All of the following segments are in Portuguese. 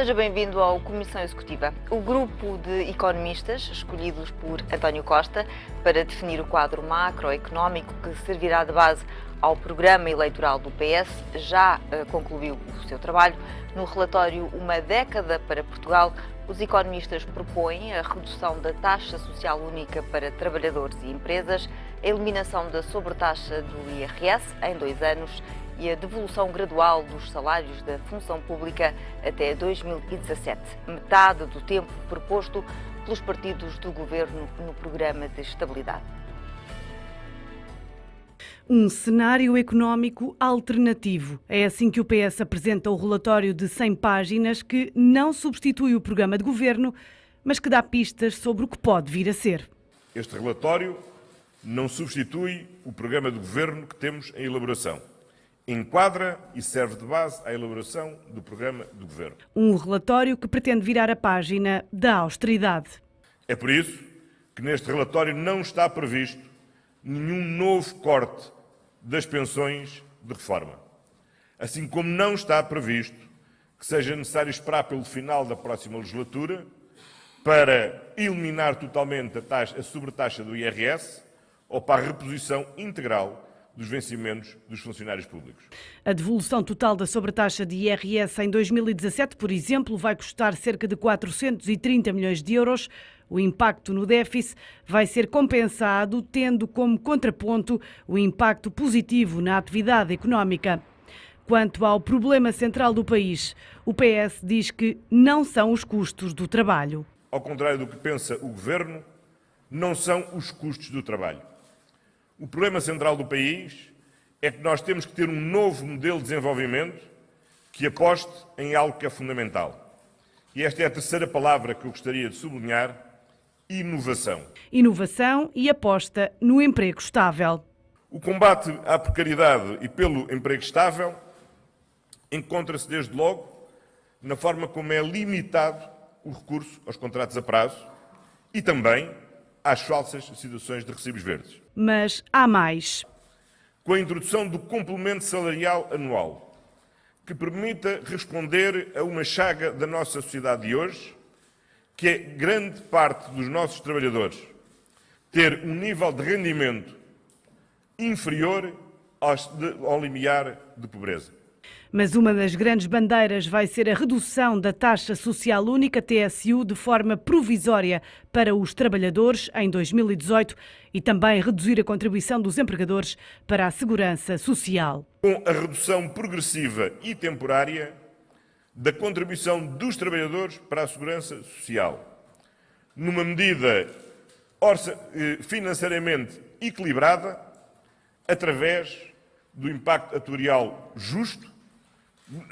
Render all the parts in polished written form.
Seja bem-vindo ao Comissão Executiva. O grupo de economistas escolhidos por António Costa para definir o quadro macroeconómico que servirá de base ao programa eleitoral do PS já concluiu o seu trabalho. No relatório Uma Década para Portugal, os economistas propõem a redução da taxa social única para trabalhadores e empresas, a eliminação da sobretaxa do IRS em 2 anos e a devolução gradual dos salários da função pública até 2017, metade do tempo proposto pelos partidos do governo no programa de estabilidade. Um cenário económico alternativo. É assim que o PS apresenta o relatório de 100 páginas que não substitui o programa de governo, mas que dá pistas sobre o que pode vir a ser. Este relatório não substitui o programa de governo que temos em elaboração. Enquadra e serve de base à elaboração do programa de governo. Um relatório que pretende virar a página da austeridade. É por isso que neste relatório não está previsto nenhum novo corte das pensões de reforma. Assim como não está previsto que seja necessário esperar pelo final da próxima legislatura para eliminar totalmente a sobretaxa do IRS ou para a reposição integral dos vencimentos dos funcionários públicos. A devolução total da sobretaxa de IRS em 2017, por exemplo, vai custar cerca de 430 milhões de euros. O impacto no déficit vai ser compensado, tendo como contraponto o impacto positivo na atividade económica. Quanto ao problema central do país, o PS diz que não são os custos do trabalho. Ao contrário do que pensa o Governo, não são os custos do trabalho. O problema central do país é que nós temos que ter um novo modelo de desenvolvimento que aposte em algo que é fundamental. E esta é a terceira palavra que eu gostaria de sublinhar: inovação. Inovação e aposta no emprego estável. O combate à precariedade e pelo emprego estável encontra-se desde logo na forma como é limitado o recurso aos contratos a prazo e também às falsas situações de recibos verdes. Mas há mais. Com a introdução do complemento salarial anual, que permita responder a uma chaga da nossa sociedade de hoje, que é grande parte dos nossos trabalhadores ter um nível de rendimento inferior ao limiar de pobreza. Mas uma das grandes bandeiras vai ser a redução da taxa social única, TSU, de forma provisória para os trabalhadores em 2018 e também reduzir a contribuição dos empregadores para a segurança social. Com a redução progressiva e temporária da contribuição dos trabalhadores para a segurança social, numa medida financeiramente equilibrada, através do impacto atuarial justo,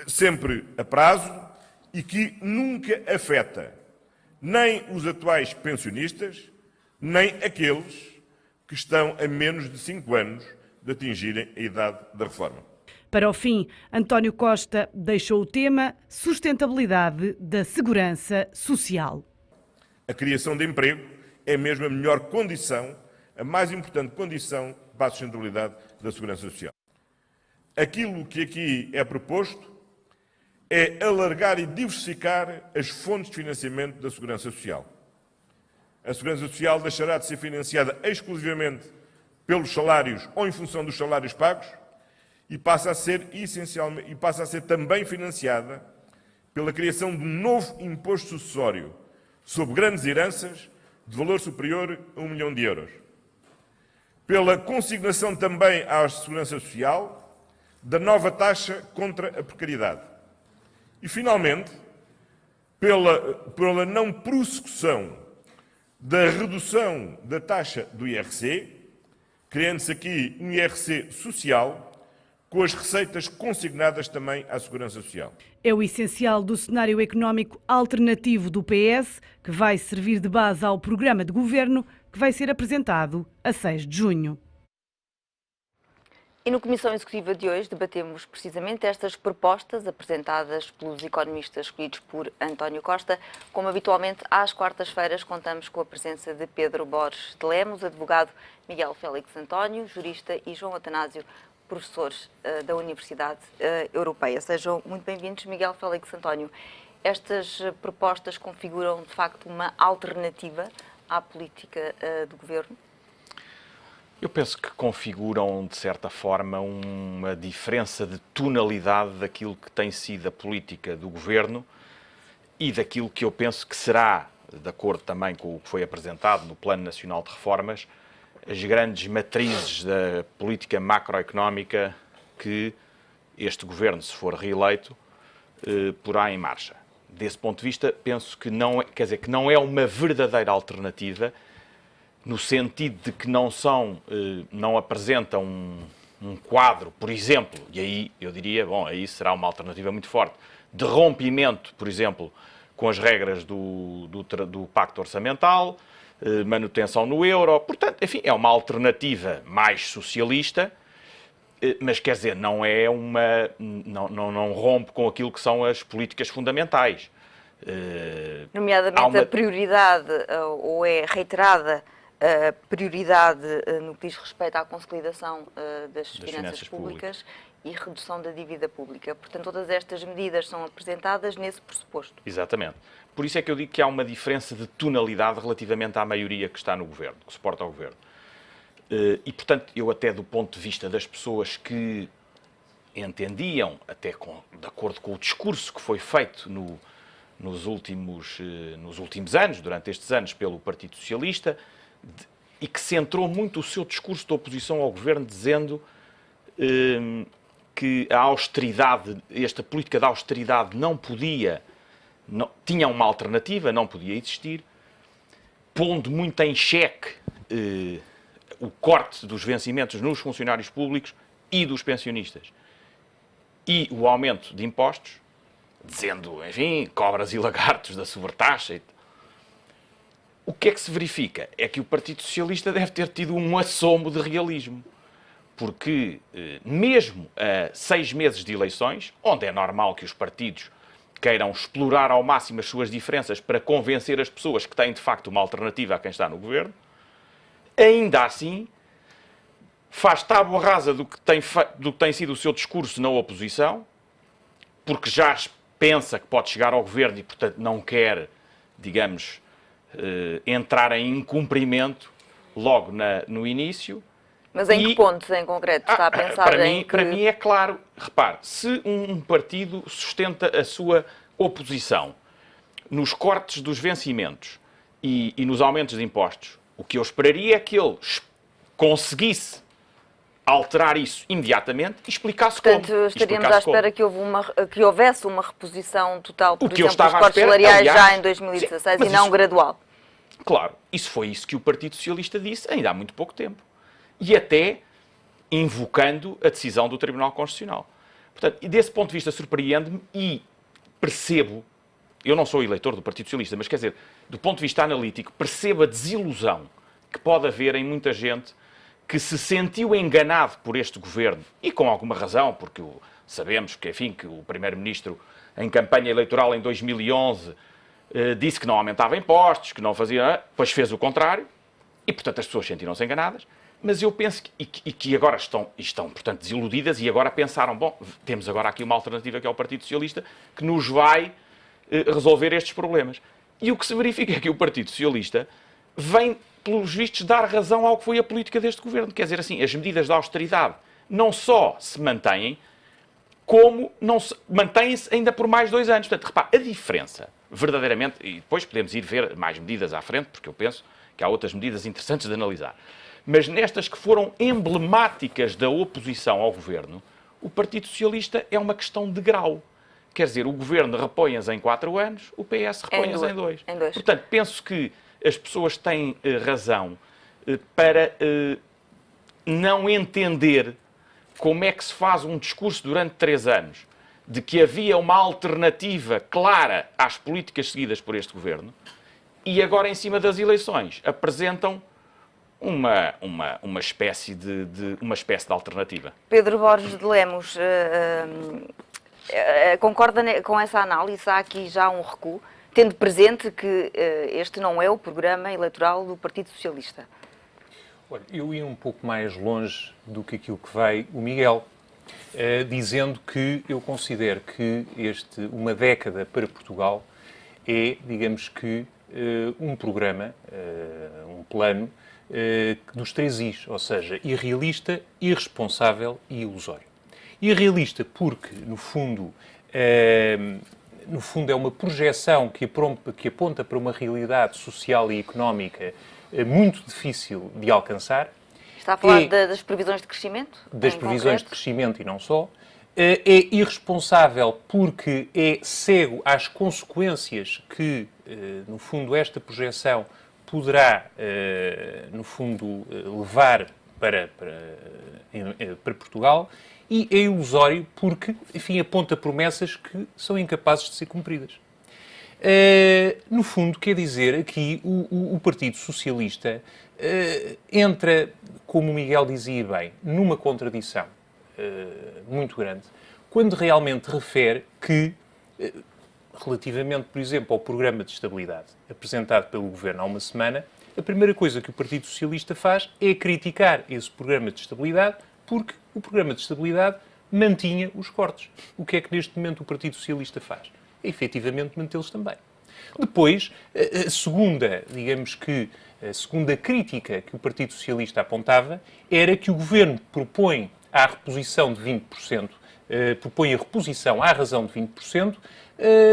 sempre a prazo, e que nunca afeta nem os atuais pensionistas, nem aqueles que estão a menos de 5 anos de atingirem a idade da reforma. Para o fim, António Costa deixou o tema sustentabilidade da segurança social. A criação de emprego é mesmo a melhor condição, a mais importante condição para a sustentabilidade da segurança social. Aquilo que aqui é proposto é alargar e diversificar as fontes de financiamento da segurança social. A segurança social deixará de ser financiada exclusivamente pelos salários ou em função dos salários pagos e passa a ser também financiada pela criação de um novo imposto sucessório sobre grandes heranças de valor superior a 1 milhão de euros. Pela consignação também à segurança social da nova taxa contra a precariedade. E, finalmente, pela não prossecução da redução da taxa do IRC, criando-se aqui um IRC social, com as receitas consignadas também à Segurança Social. É o essencial do cenário económico alternativo do PS, que vai servir de base ao programa de governo, que vai ser apresentado a 6 de junho. E no Comissão Executiva de hoje debatemos precisamente estas propostas apresentadas pelos economistas escolhidos por António Costa. Como habitualmente, às quartas-feiras contamos com a presença de Pedro Borges de Lemos, advogado, Miguel Félix António, jurista, e João Atanásio, professor da Universidade Europeia. Sejam muito bem-vindos, Miguel Félix António. Estas propostas configuram, de facto, uma alternativa à política do Governo? Eu penso que configuram, de certa forma, uma diferença de tonalidade daquilo que tem sido a política do Governo e daquilo que eu penso que será, de acordo também com o que foi apresentado no Plano Nacional de Reformas, as grandes matrizes da política macroeconómica que este Governo, se for reeleito, porá em marcha. Desse ponto de vista, penso que não é, quer dizer, que não é uma verdadeira alternativa, no sentido de que não apresentam um quadro, por exemplo, e aí eu diria, bom, aí será uma alternativa muito forte, de rompimento, por exemplo, com as regras do Pacto Orçamental, manutenção no euro. Portanto, enfim, é uma alternativa mais socialista, mas quer dizer, não rompe com aquilo que são as políticas fundamentais. Nomeadamente a prioridade, ou é reiterada a prioridade no que diz respeito à consolidação das finanças públicas e redução da dívida pública. Portanto, todas estas medidas são apresentadas nesse pressuposto. Exatamente. Por isso é que eu digo que há uma diferença de tonalidade relativamente à maioria que está no Governo, que suporta o Governo. E, portanto, eu até do ponto de vista das pessoas que entendiam, até de acordo com o discurso que foi feito nos últimos anos, durante estes anos, pelo Partido Socialista, e que centrou muito o seu discurso de oposição ao Governo, dizendo que a austeridade, esta política de austeridade tinha uma alternativa, não podia existir, pondo muito em xeque o corte dos vencimentos nos funcionários públicos e dos pensionistas e o aumento de impostos, dizendo, enfim, cobras e lagartos da sobretaxa. O que é que se verifica? É que o Partido Socialista deve ter tido um assomo de realismo, porque mesmo a 6 meses de eleições, onde é normal que os partidos queiram explorar ao máximo as suas diferenças para convencer as pessoas que têm de facto uma alternativa a quem está no Governo, ainda assim faz tábua rasa do que tem sido o seu discurso na oposição, porque já pensa que pode chegar ao Governo e, portanto, não quer, digamos, entrar em incumprimento logo no início. Mas em que pontos em concreto está a pensar para mim é claro. Repare, se um partido sustenta a sua oposição nos cortes dos vencimentos e nos aumentos de impostos, o que eu esperaria é que ele conseguisse alterar isso imediatamente e explicasse como. Portanto, estaríamos à espera que houvesse uma reposição total, por exemplo, dos cortes salariais já em 2016 e não gradual. Claro, isso foi isso que o Partido Socialista disse ainda há muito pouco tempo. E até invocando a decisão do Tribunal Constitucional. Portanto, e desse ponto de vista surpreende-me e percebo, eu não sou eleitor do Partido Socialista, mas quer dizer, do ponto de vista analítico, percebo a desilusão que pode haver em muita gente que se sentiu enganado por este governo, e com alguma razão, porque sabemos que, enfim, que o Primeiro-Ministro, em campanha eleitoral em 2011, disse que não aumentava impostos, que não fazia, pois fez o contrário, e, portanto, as pessoas sentiram-se enganadas, mas eu penso que agora estão, portanto, desiludidas e agora pensaram, bom, temos agora aqui uma alternativa que é o Partido Socialista, que nos vai resolver estes problemas. E o que se verifica é que o Partido Socialista vem, pelos vistos, dar razão ao que foi a política deste governo. Quer dizer, assim, as medidas de austeridade não só se mantêm, como mantêm-se ainda por mais 2 anos. Portanto, repare, a diferença, verdadeiramente, e depois podemos ir ver mais medidas à frente, porque eu penso que há outras medidas interessantes de analisar. Mas nestas que foram emblemáticas da oposição ao governo, o Partido Socialista é uma questão de grau. Quer dizer, o governo repõe-as em 4 anos, o PS repõe-as em 2. Portanto, penso que as pessoas têm razão para não entender como é que se faz um discurso durante 3 anos de que havia uma alternativa clara às políticas seguidas por este governo e agora, em cima das eleições, apresentam uma espécie de alternativa. Pedro Borges de Lemos, concorda com essa análise? Há aqui já um recuo, tendo presente que este não é o programa eleitoral do Partido Socialista. Olha, eu ia um pouco mais longe do que aquilo que vai o Miguel. dizendo que eu considero que uma década para Portugal é, digamos que, um programa, um plano dos 3 Is, ou seja, irrealista, irresponsável e ilusório. Irrealista porque, no fundo, é uma projeção que aponta para uma realidade social e económica muito difícil de alcançar. Está a falar das previsões de crescimento? Das previsões de crescimento e não só. É irresponsável porque é cego às consequências que, no fundo, esta projeção poderá, no fundo, levar para Portugal. E é ilusório porque, enfim, aponta promessas que são incapazes de ser cumpridas. No fundo, quer dizer, aqui o Partido Socialista entra, como o Miguel dizia bem, numa contradição muito grande, quando realmente refere que, relativamente, por exemplo, ao programa de estabilidade apresentado pelo Governo há uma semana, a primeira coisa que o Partido Socialista faz é criticar esse programa de estabilidade porque o programa de estabilidade mantinha os cortes. O que é que neste momento o Partido Socialista faz? É efetivamente mantê-los também. Depois, a segunda crítica que o Partido Socialista apontava era que o Governo propõe a reposição de 20%, propõe a reposição à razão de 20%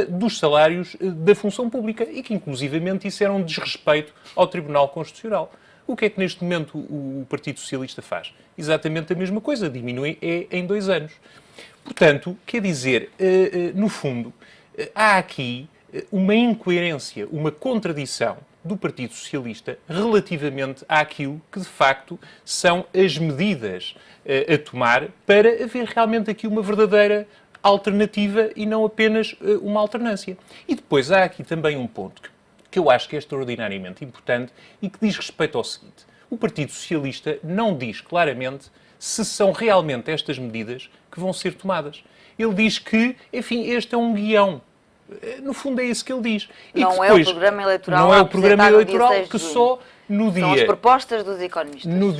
dos salários da função pública e que, inclusivamente, isso era um desrespeito ao Tribunal Constitucional. O que é que neste momento o Partido Socialista faz? Exatamente a mesma coisa, diminui em 2 anos. Portanto, quer dizer, no fundo, há aqui uma incoerência, uma contradição do Partido Socialista relativamente àquilo que, de facto, são as medidas a tomar para haver realmente aqui uma verdadeira alternativa e não apenas uma alternância. E depois há aqui também um ponto que eu acho que é extraordinariamente importante e que diz respeito ao seguinte. O Partido Socialista não diz claramente se são realmente estas medidas que vão ser tomadas. Ele diz que, enfim, este é um guião. No fundo é isso que ele diz. Não é o programa eleitoral. Não é o programa eleitoral que só no dia... São as propostas dos economistas. No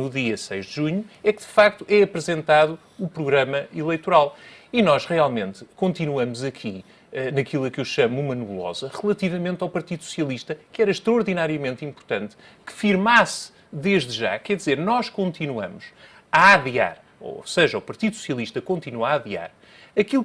dia 6 de junho é que, de facto, é apresentado o programa eleitoral. E nós realmente continuamos aqui naquilo a que eu chamo uma nebulosa, relativamente ao Partido Socialista, que era extraordinariamente importante que firmasse desde já. Quer dizer, nós continuamos a adiar, ou seja, o Partido Socialista continua a adiar aquilo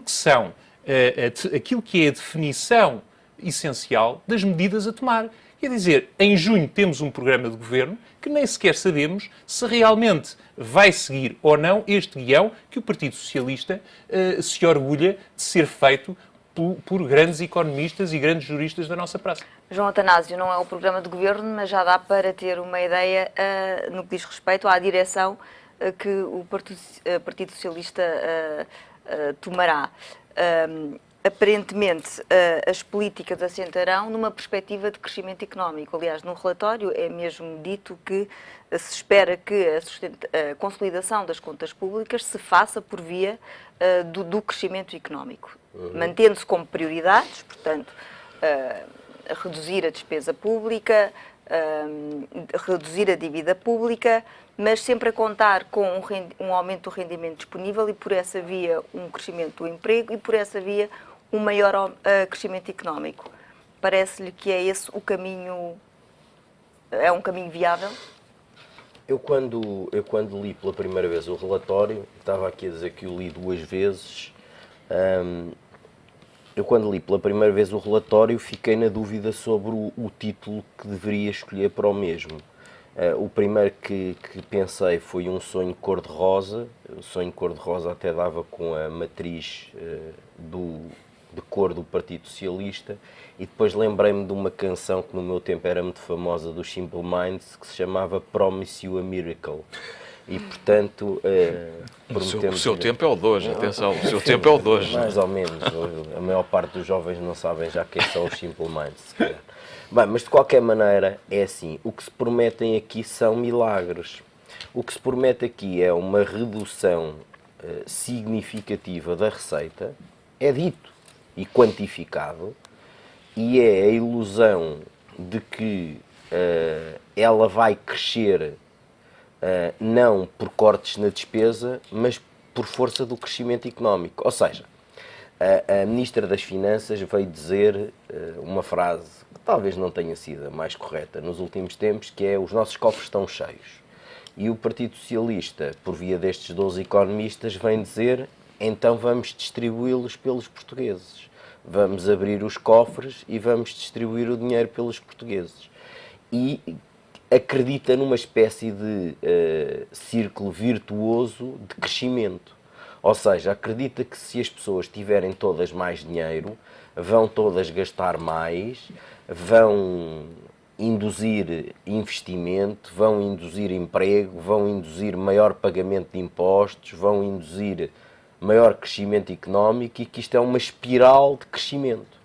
que é a definição essencial das medidas a tomar. Quer dizer, em junho temos um programa de governo que nem sequer sabemos se realmente vai seguir ou não este guião que o Partido Socialista se orgulha de ser feito por grandes economistas e grandes juristas da nossa praça. João Atanásio, não é o programa de governo, mas já dá para ter uma ideia no que diz respeito à direção que o Partido Socialista tomará. Aparentemente, as políticas assentarão numa perspectiva de crescimento económico. Aliás, no relatório é mesmo dito que se espera que a consolidação das contas públicas se faça por via do crescimento económico, mantendo-se como prioridades, portanto, reduzir a despesa pública, reduzir a dívida pública, mas sempre a contar com um aumento do rendimento disponível e, por essa via, um crescimento do emprego e, por essa via, um maior crescimento económico. Parece-lhe que é esse o caminho, é um caminho viável? Eu quando li pela primeira vez o relatório, estava aqui a dizer que o li 2 vezes, eu quando li pela primeira vez o relatório fiquei na dúvida sobre o título que deveria escolher para o mesmo. O primeiro que pensei foi Um Sonho Cor-de-Rosa. O Sonho Cor-de-Rosa até dava com a matriz de cor do Partido Socialista, e depois lembrei-me de uma canção que no meu tempo era muito famosa dos Simple Minds, que se chamava Promise You a Miracle. E, portanto, o seu tempo é o de hoje, atenção, o seu tempo é o de hoje. Mais ou menos, a maior parte dos jovens não sabem já quem são os Simple Minds, se calhar. Bem, mas de qualquer maneira, é assim, o que se prometem aqui são milagres. O que se promete aqui é uma redução significativa da receita, é dito e quantificado, e é a ilusão de que ela vai crescer não por cortes na despesa, mas por força do crescimento económico. Ou seja, a Ministra das Finanças veio dizer uma frase que talvez não tenha sido a mais correta nos últimos tempos, que é: os nossos cofres estão cheios. E o Partido Socialista, por via destes 12 economistas, vem dizer: então vamos distribuí-los pelos portugueses. Vamos abrir os cofres e vamos distribuir o dinheiro pelos portugueses. E acredita numa espécie de círculo virtuoso de crescimento. Ou seja, acredita que se as pessoas tiverem todas mais dinheiro, vão todas gastar mais, vão induzir investimento, vão induzir emprego, vão induzir maior pagamento de impostos, vão induzir maior crescimento económico, e que isto é uma espiral de crescimento.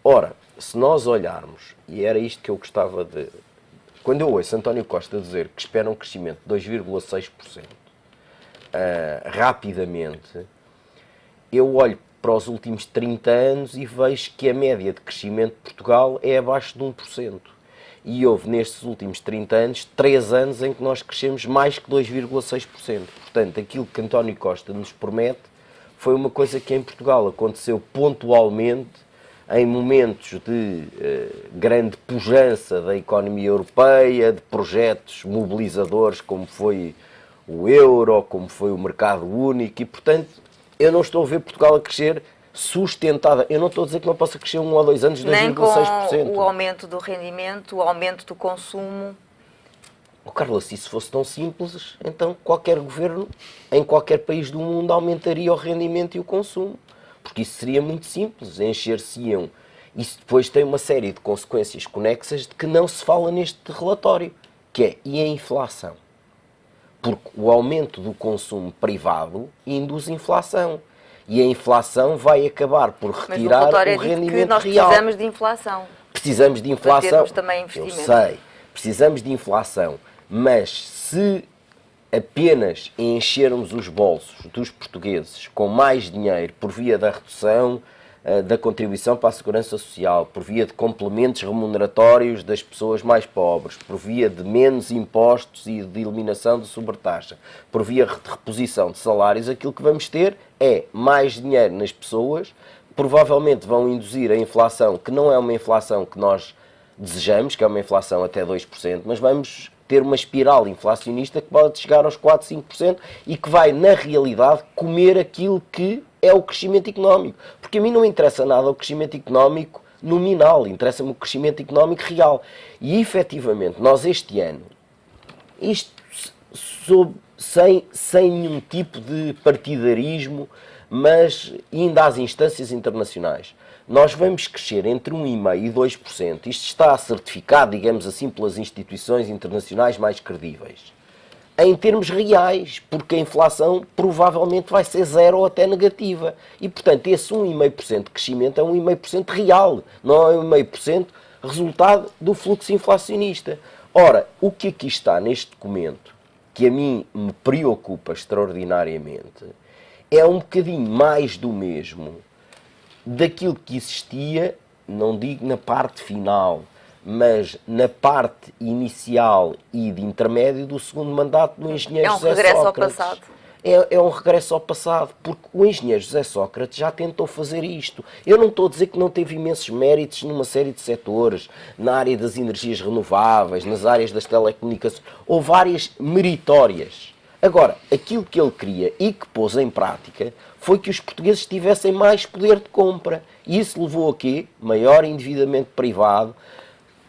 Ora, se nós olharmos, e era isto que eu gostava de... Quando eu ouço António Costa dizer que espera um crescimento de 2,6%, rapidamente, eu olho para os últimos 30 anos e vejo que a média de crescimento de Portugal é abaixo de 1%. E houve nestes últimos 30 anos, 3 anos em que nós crescemos mais que 2,6%. Portanto, aquilo que António Costa nos promete foi uma coisa que em Portugal aconteceu pontualmente, em momentos de grande pujança da economia europeia, de projetos mobilizadores como foi o euro, como foi o mercado único, e portanto eu não estou a ver Portugal a crescer sustentada. Eu não estou a dizer que não possa crescer 1 ou 2 anos de 2,6%. Nem com o aumento do rendimento, o aumento do consumo. Oh, Carla, se isso fosse tão simples, então qualquer governo em qualquer país do mundo aumentaria o rendimento e o consumo. Porque isso seria muito simples, encher-se-iam. Isso depois tem uma série de consequências conexas de que não se fala neste relatório, que é: e a inflação? Porque o aumento do consumo privado induz inflação. E a inflação vai acabar por retirar o rendimento nós real. Precisamos de inflação. Precisamos de inflação. Para termos também investimento. Eu sei, precisamos de inflação. Mas se apenas enchermos os bolsos dos portugueses com mais dinheiro por via da redução da contribuição para a segurança social, por via de complementos remuneratórios das pessoas mais pobres, por via de menos impostos e de eliminação de sobretaxa, por via de reposição de salários, aquilo que vamos ter é mais dinheiro nas pessoas, provavelmente vão induzir a inflação, que não é uma inflação que nós desejamos, que é uma inflação até 2%, mas vamos ter uma espiral inflacionista que pode chegar aos 4, 5% e que vai, na realidade, comer aquilo que é o crescimento económico. Porque a mim não me interessa nada o crescimento económico nominal, interessa-me o crescimento económico real. E, efetivamente, nós este ano, isto sem nenhum tipo de partidarismo, mas indo às instâncias internacionais, nós vamos crescer entre 1,5% e 2%. Isto está certificado, digamos assim, pelas instituições internacionais mais credíveis, em termos reais, porque a inflação provavelmente vai ser zero ou até negativa. E, portanto, esse 1,5% de crescimento é 1,5% real, não é 1,5% resultado do fluxo inflacionista. Ora, o que aqui está neste documento, que a mim me preocupa extraordinariamente, é um bocadinho mais do mesmo daquilo que existia, não digo na parte final, mas na parte inicial e de intermédio do segundo mandato do engenheiro José Sócrates. É um regresso ao passado. É um regresso ao passado, porque o engenheiro José Sócrates já tentou fazer isto. Eu não estou a dizer que não teve imensos méritos numa série de setores, na área das energias renováveis, nas áreas das telecomunicações, ou várias meritórias. Agora, aquilo que ele queria e que pôs em prática foi que os portugueses tivessem mais poder de compra. E isso levou a quê? Maior endividamento privado,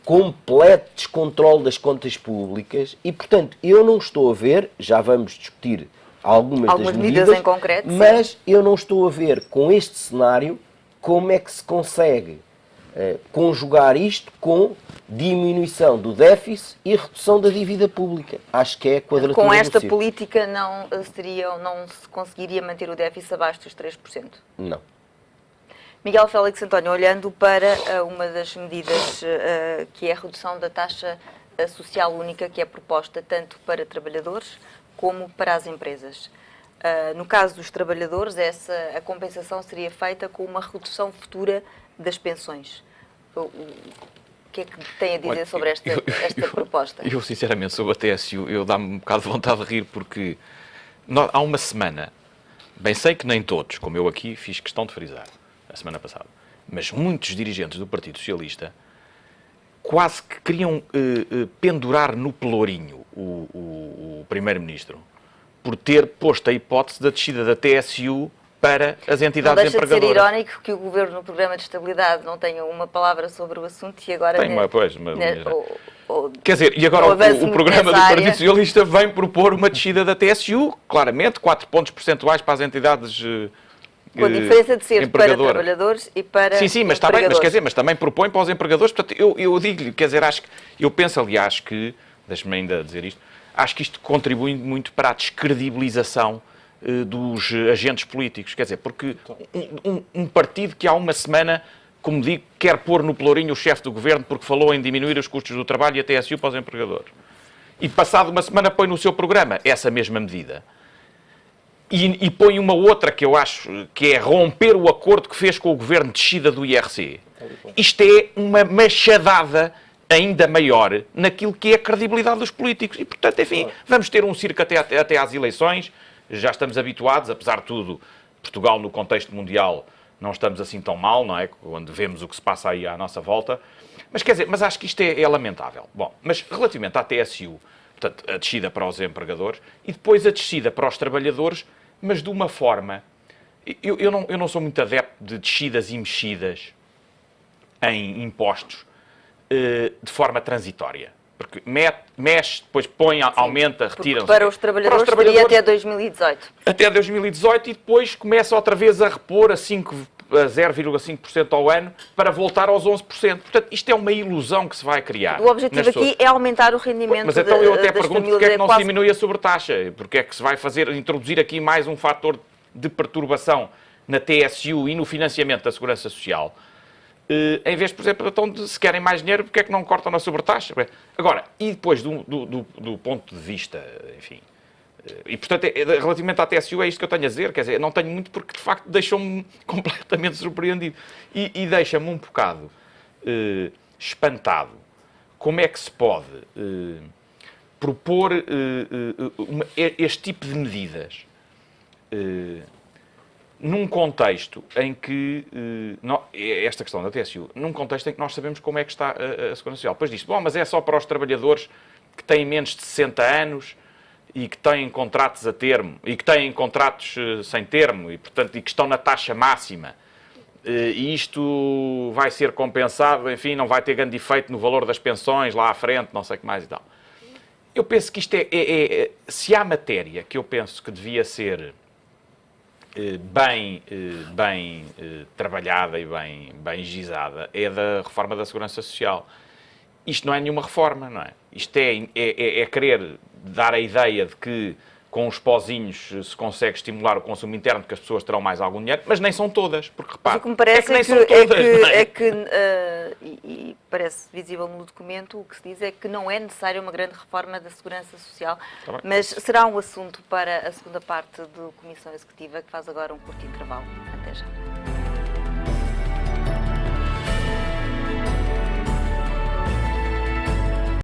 completo descontrole das contas públicas e, portanto, eu não estou a ver, já vamos discutir algumas das medidas em concreto, mas eu não estou a ver com este cenário como é que se consegue conjugar isto com diminuição do déficit e redução da dívida pública. Acho que é a quadratura com esta do círculo. Política não se conseguiria manter o déficit abaixo dos 3%? Não. Miguel Félix António, olhando para uma das medidas que é a redução da taxa social única, que é proposta tanto para trabalhadores como para as empresas. No caso dos trabalhadores, a compensação seria feita com uma redução futura das pensões. O que é que tem a dizer sobre esta proposta? Eu, sinceramente, sobre a TSU, eu dá-me um bocado de vontade de rir, porque há uma semana Bem sei que nem todos, como eu aqui fiz questão de frisar a semana passada, mas muitos dirigentes do Partido Socialista quase que queriam pendurar no pelourinho o Primeiro-Ministro por ter posto a hipótese da descida da TSU para as entidades empregadoras. Não deixa de ser irónico que o Governo no Programa de Estabilidade não tenha uma palavra sobre o assunto e agora... Quer dizer, e agora o programa do Partido Socialista vem propor uma descida da TSU, claramente, 4 pontos percentuais para as entidades com a diferença de ser para trabalhadores e para sim, mas está bem, mas também propõe para os empregadores. Portanto, eu digo-lhe, quer dizer, eu penso, aliás, que, deixe-me ainda dizer isto, acho que isto contribui muito para a descredibilização dos agentes políticos. Quer dizer, porque um partido que há uma semana, como digo, quer pôr no pelourinho o chefe do governo porque falou em diminuir os custos do trabalho e a TSU para os empregadores. E passado uma semana põe no seu programa essa mesma medida. E põe uma outra que eu acho que é romper o acordo que fez com o governo de descida do IRC. Isto é uma machadada ainda maior naquilo que é a credibilidade dos políticos. E, portanto, enfim, vamos ter um circo até às eleições. Já estamos habituados, apesar de tudo, Portugal no contexto mundial não estamos assim tão mal, não é? Quando vemos o que se passa aí à nossa volta. Mas quer dizer, mas acho que isto é lamentável. Bom, mas relativamente à TSU, portanto, a descida para os empregadores e depois a descida para os trabalhadores, mas de uma forma... Eu não sou muito adepto de descidas e mexidas em impostos de forma transitória. Porque mexe, depois põe, aumenta, retira... Para os trabalhadores seria até 2018. Até 2018 e depois começa outra vez a repor a 0,5% ao ano para voltar aos 11%. Portanto, isto é uma ilusão que se vai criar. O objetivo aqui é aumentar o rendimento das famílias. Mas então eu até pergunto porque é que não se diminui a sobretaxa? Porque é que se vai introduzir aqui mais um fator de perturbação na TSU e no financiamento da Segurança Social? Em vez, por exemplo, então, se querem mais dinheiro, porque é que não cortam na sobretaxa? Agora, e depois do ponto de vista, enfim, e portanto, relativamente à TSU é isto que eu tenho a dizer, quer dizer, não tenho muito porque de facto deixou-me completamente surpreendido e deixa-me um bocado espantado. Como é que se pode propor este tipo de medidas num contexto em que, esta questão da TSU, num contexto em que nós sabemos como é que está a Segurança Social. Depois disso, bom, mas é só para os trabalhadores que têm menos de 60 anos e que têm contratos a termo, e que têm contratos sem termo, e, portanto, e que estão na taxa máxima. E isto vai ser compensado, enfim, não vai ter grande efeito no valor das pensões lá à frente, não sei o que mais e tal. Eu penso que isto se há matéria que eu penso que devia ser bem trabalhada e bem gizada, é da reforma da Segurança Social. Isto não é nenhuma reforma, não é? Isto é querer dar a ideia de que com os pozinhos se consegue estimular o consumo interno, que as pessoas terão mais algum dinheiro, mas nem são todas, porque repare, o que me parece e parece visível no documento, o que se diz é que não é necessária uma grande reforma da Segurança Social, mas será um assunto para a segunda parte da Comissão Executiva, que faz agora um curto intervalo. Até já.